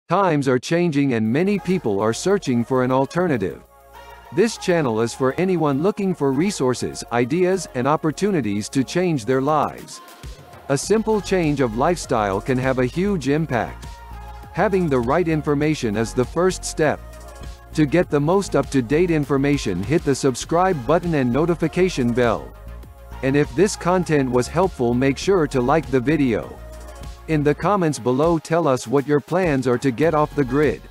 Times are changing and many people are searching for an alternative. This channel is for anyone looking for resources, ideas, and opportunities to change their lives. A simple change of lifestyle can have a huge impact. Having the right information is the first step. To get the most up-to-date information, hit the subscribe button and notification bell. And if this content was helpful, make sure to like the video. In the comments below, tell us what your plans are to get off the grid.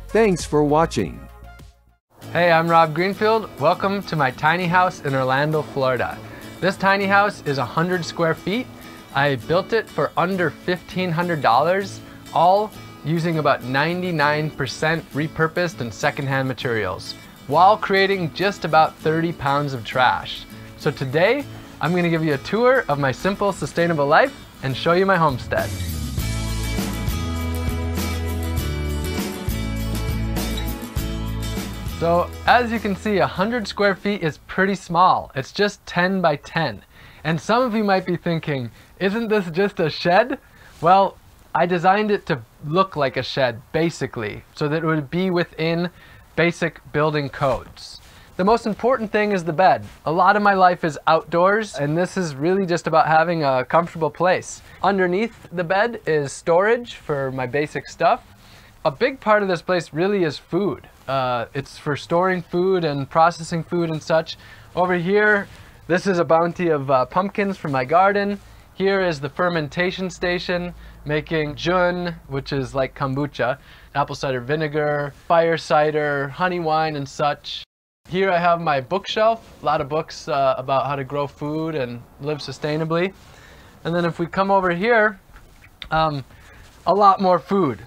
Thanks for watching. Hey, I'm Rob Greenfield. Welcome to my tiny house in Orlando, Florida. This tiny house is 100 square feet. I built it for under $1,500, all using about 99% repurposed and secondhand materials, while creating just about 30 pounds of trash. So today, I'm going to give you a tour of my simple, sustainable life and show you my homestead. So as you can see, 100 square feet is pretty small. It's just 10 by 10. And some of you might be thinking, isn't this just a shed? Well, I designed it to look like a shed, basically, so that it would be within basic building codes. The most important thing is the bed. A lot of my life is outdoors, and this is really just about having a comfortable place. Underneath the bed is storage for my basic stuff. A big part of this place really is food. It's for storing food and processing food and such. Over here, this is a bounty of pumpkins from my garden. Here is the fermentation station, making jun, which is like kombucha, apple cider vinegar, fire cider, honey wine, and such. Here I have my bookshelf, a lot of books about how to grow food and live sustainably. And then if we come over here, a lot more food.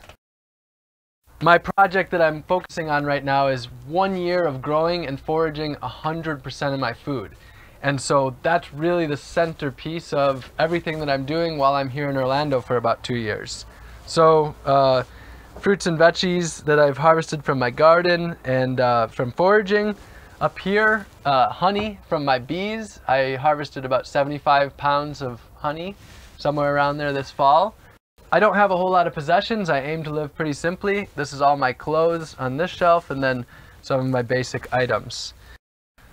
My project that I'm focusing on right now is 1 year of growing and foraging 100% of my food. And so that's really the centerpiece of everything that I'm doing while I'm here in Orlando for about 2 years. So fruits and veggies that I've harvested from my garden and from foraging. Up here, honey from my bees. I harvested about 75 pounds of honey, somewhere around there this fall. I don't have a whole lot of possessions. I aim to live pretty simply. This is all my clothes on this shelf and then some of my basic items.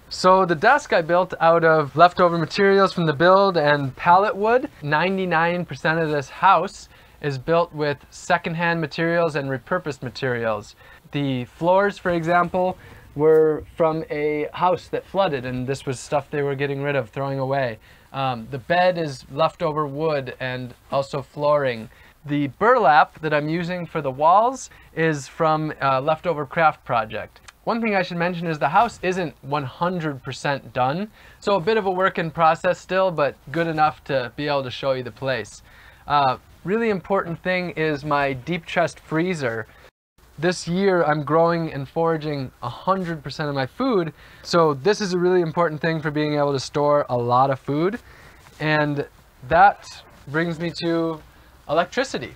So the desk I built out of leftover materials from the build and pallet wood. 99% of this house is built with secondhand materials and repurposed materials. The floors, for example, were from a house that flooded, and this was stuff they were getting rid of, throwing away. The bed is leftover wood and also flooring. The burlap that I'm using for the walls is from a leftover craft project. One thing I should mention is the house isn't 100% done, so a bit of a work in process still, but good enough to be able to show you the place. Really important thing is my deep chest freezer. This year I'm growing and foraging 100% of my food, so this is a really important thing for being able to store a lot of food. And that brings me to electricity.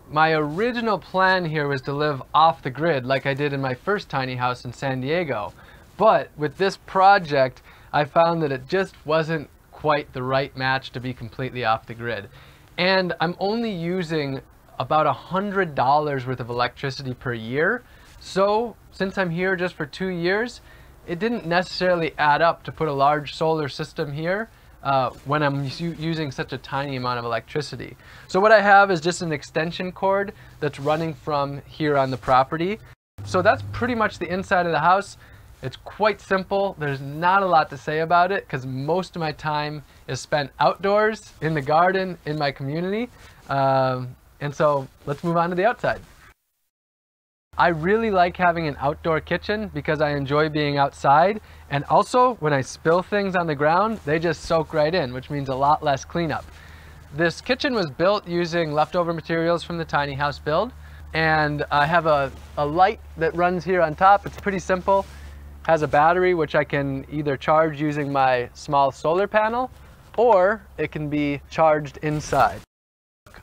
My original plan here was to live off the grid like I did in my first tiny house in San Diego. But with this project, I found that it just wasn't quite the right match to be completely off the grid. And I'm only using about $100 worth of electricity per year. So since I'm here just for 2 years, it didn't necessarily add up to put a large solar system here when I'm using such a tiny amount of electricity. So what I have is just an extension cord that's running from here on the property. So that's pretty much the inside of the house. It's quite simple. There's not a lot to say about it because most of my time is spent outdoors, in the garden, in my community. And so let's move on to the outside. I really like having an outdoor kitchen because I enjoy being outside, and also when I spill things on the ground, they just soak right in, which means a lot less cleanup. This kitchen was built using leftover materials from the tiny house build, and I have a light that runs here on top. It's pretty simple. Has a battery which I can either charge using my small solar panel, or it can be charged inside.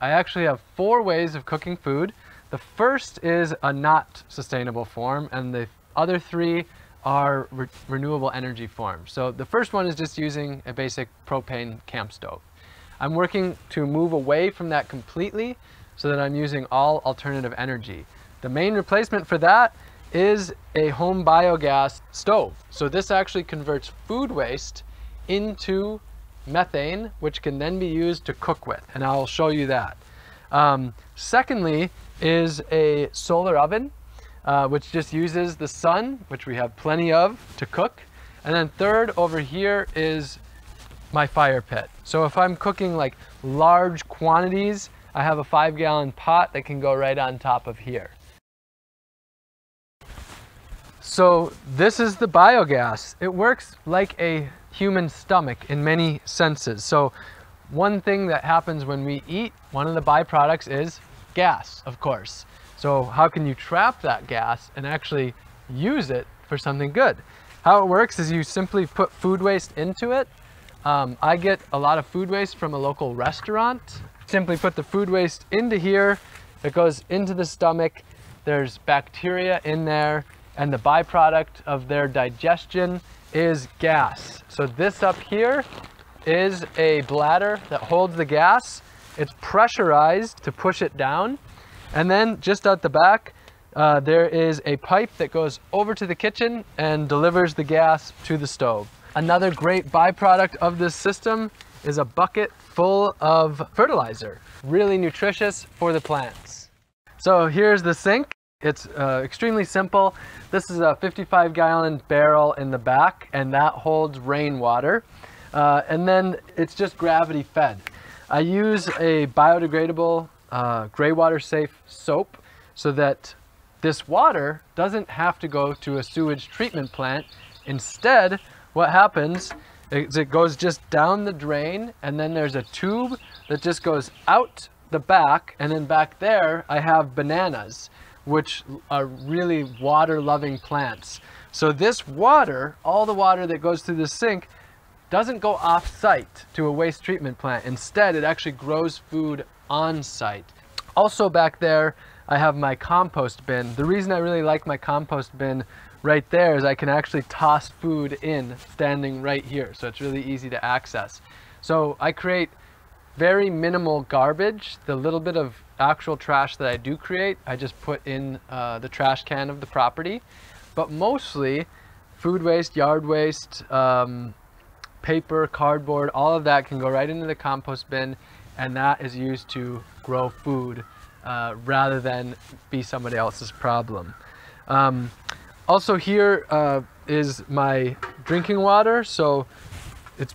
I actually have 4 ways of cooking food. The first is a not sustainable form, and the other 3 are renewable energy forms. So the first one is just using a basic propane camp stove. I'm working to move away from that completely so that I'm using all alternative energy. The main replacement for that is a home biogas stove. So this actually converts food waste into methane, which can then be used to cook with, and I'll show you that. Secondly is a solar oven, which just uses the sun, which we have plenty of, to cook. And then third over here is my fire pit. So if I'm cooking like large quantities, I have a 5-gallon pot that can go right on top of here. So this is the biogas. It works like a human stomach in many senses. So one thing that happens when we eat, one of the byproducts is gas, of course. So how can you trap that gas and actually use it for something good? How it works is you simply put food waste into it. I get a lot of food waste from a local restaurant. Simply put the food waste into here. It goes into the stomach. There's bacteria in there, and the byproduct of their digestion is gas. So this up here is a bladder that holds the gas. It's pressurized to push it down. And then just at the back, there is a pipe that goes over to the kitchen and delivers the gas to the stove. Another great byproduct of this system is a bucket full of fertilizer, really nutritious for the plants. So here's the sink. It's extremely simple. This is a 55-gallon barrel in the back, and that holds rainwater. And then it's just gravity fed. I use a biodegradable gray water safe soap so that this water doesn't have to go to a sewage treatment plant. Instead, what happens is it goes just down the drain, and then there's a tube that just goes out the back, and then back there I have bananas, which are really water-loving plants. So this water, all the water that goes through the sink, doesn't go off-site to a waste treatment plant. Instead, it actually grows food on-site. Also back there, I have my compost bin. The reason I really like my compost bin right there is I can actually toss food in standing right here. So it's really easy to access. So I create very minimal garbage. The little bit of actual trash that I do create, I just put in the trash can of the property. But mostly food waste, yard waste, paper, cardboard, all of that can go right into the compost bin, and that is used to grow food rather than be somebody else's problem. Also here is my drinking water. So it's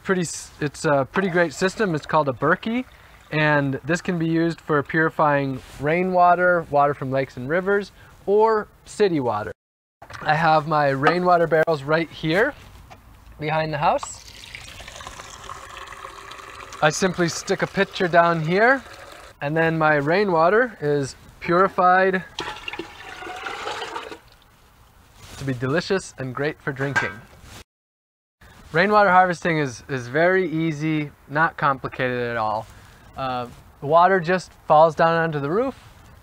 a pretty great system. It's called a Berkey, and this can be used for purifying rainwater, water from lakes and rivers, or city water. I have my rainwater barrels right here behind the house. I simply stick a pitcher down here, and then my rainwater is purified to be delicious and great for drinking. Rainwater harvesting is very easy, not complicated at all. The water just falls down onto the roof,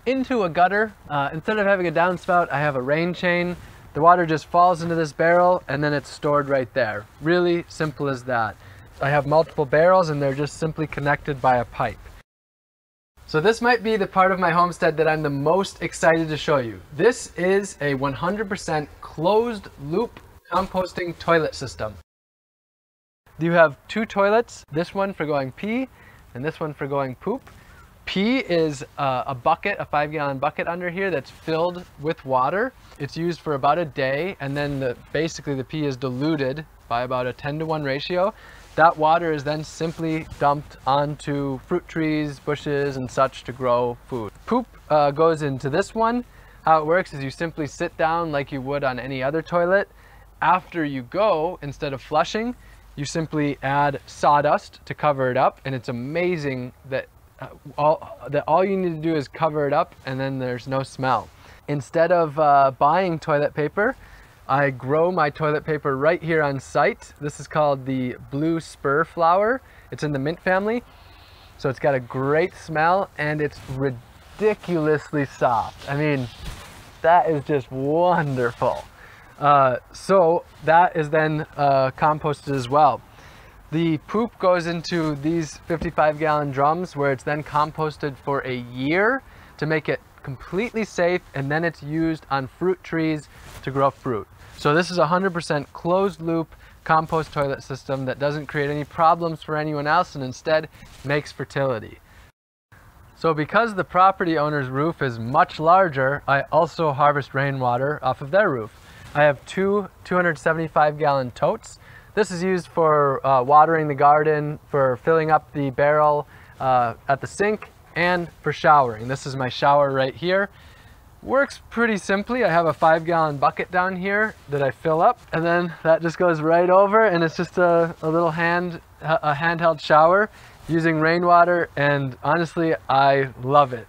into a gutter. Instead of having a downspout, I have a rain chain. The water just falls into this barrel, and then it's stored right there. Really simple as that. I have multiple barrels, and they're just simply connected by a pipe. So this might be the part of my homestead that I'm the most excited to show you. This is a 100% closed loop composting toilet system. You have two toilets, this one for going pee and this one for going poop. Pee is a bucket, a 5-gallon bucket under here that's filled with water. It's used for about a day, and then basically the pee is diluted by about a 10-to-1 ratio. That water is then simply dumped onto fruit trees, bushes, and such to grow food. Poop goes into this one. How it works is you simply sit down like you would on any other toilet. After you go, instead of flushing, you simply add sawdust to cover it up, and it's amazing that all you need to do is cover it up, and then there's no smell. Instead of buying toilet paper, I grow my toilet paper right here on site. This is called the blue spur flower. It's in the mint family. So it's got a great smell, and it's ridiculously soft. I mean, that is just wonderful. So that is then composted as well. The poop goes into these 55-gallon drums where it's then composted for a year. to make it completely safe, and then it's used on fruit trees to grow fruit. So this is 100% closed loop compost toilet system that doesn't create any problems for anyone else and instead makes fertility. So because the property owner's roof is much larger, I also harvest rainwater off of their roof. I have two 275-gallon totes. This is used for watering the garden, for filling up the barrel at the sink, and for showering. This is my shower right here. Works pretty simply. I have a 5-gallon bucket down here that I fill up, and then that just goes right over, and it's just a little handheld shower using rainwater, and honestly, I love it.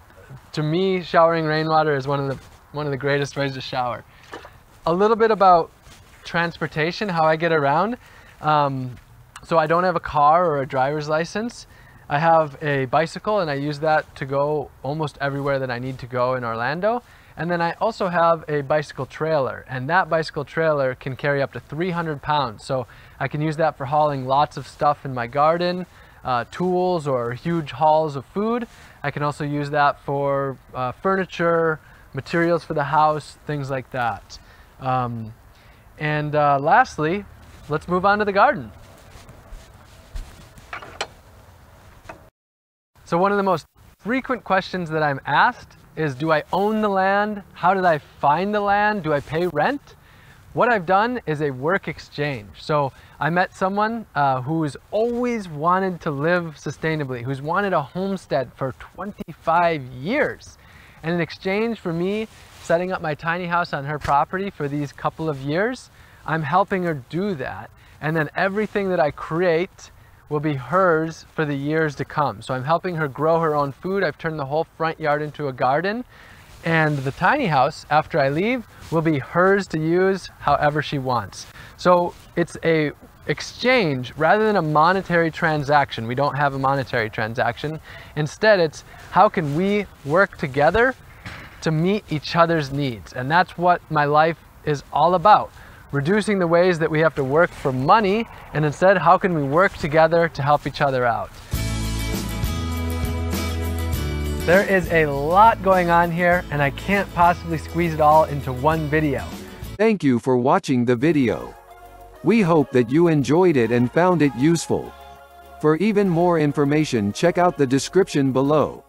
To me, showering rainwater is one of the greatest ways to shower. A little bit about transportation, how I get around. So I don't have a car or a driver's license. I have a bicycle, and I use that to go almost everywhere that I need to go in Orlando. And then I also have a bicycle trailer, and that bicycle trailer can carry up to 300 pounds. So I can use that for hauling lots of stuff in my garden, tools or huge hauls of food. I can also use that for furniture, materials for the house, things like that. Lastly, let's move on to the garden. So one of the most frequent questions that I'm asked is, do I own the land? How did I find the land? Do I pay rent? What I've done is a work exchange. So I met someone who's always wanted to live sustainably, who's wanted a homestead for 25 years. And in exchange for me setting up my tiny house on her property for these couple of years, I'm helping her do that. And then everything that I create will be hers for the years to come. So I'm helping her grow her own food. I've turned the whole front yard into a garden. And the tiny house, after I leave, will be hers to use however she wants. So it's a exchange rather than a monetary transaction. We don't have a monetary transaction. Instead, it's how can we work together to meet each other's needs? And that's what my life is all about. Reducing the ways that we have to work for money, and instead, how can we work together to help each other out? There is a lot going on here, and I can't possibly squeeze it all into one video. Thank you for watching the video. We hope that you enjoyed it and found it useful. For even more information, check out the description below.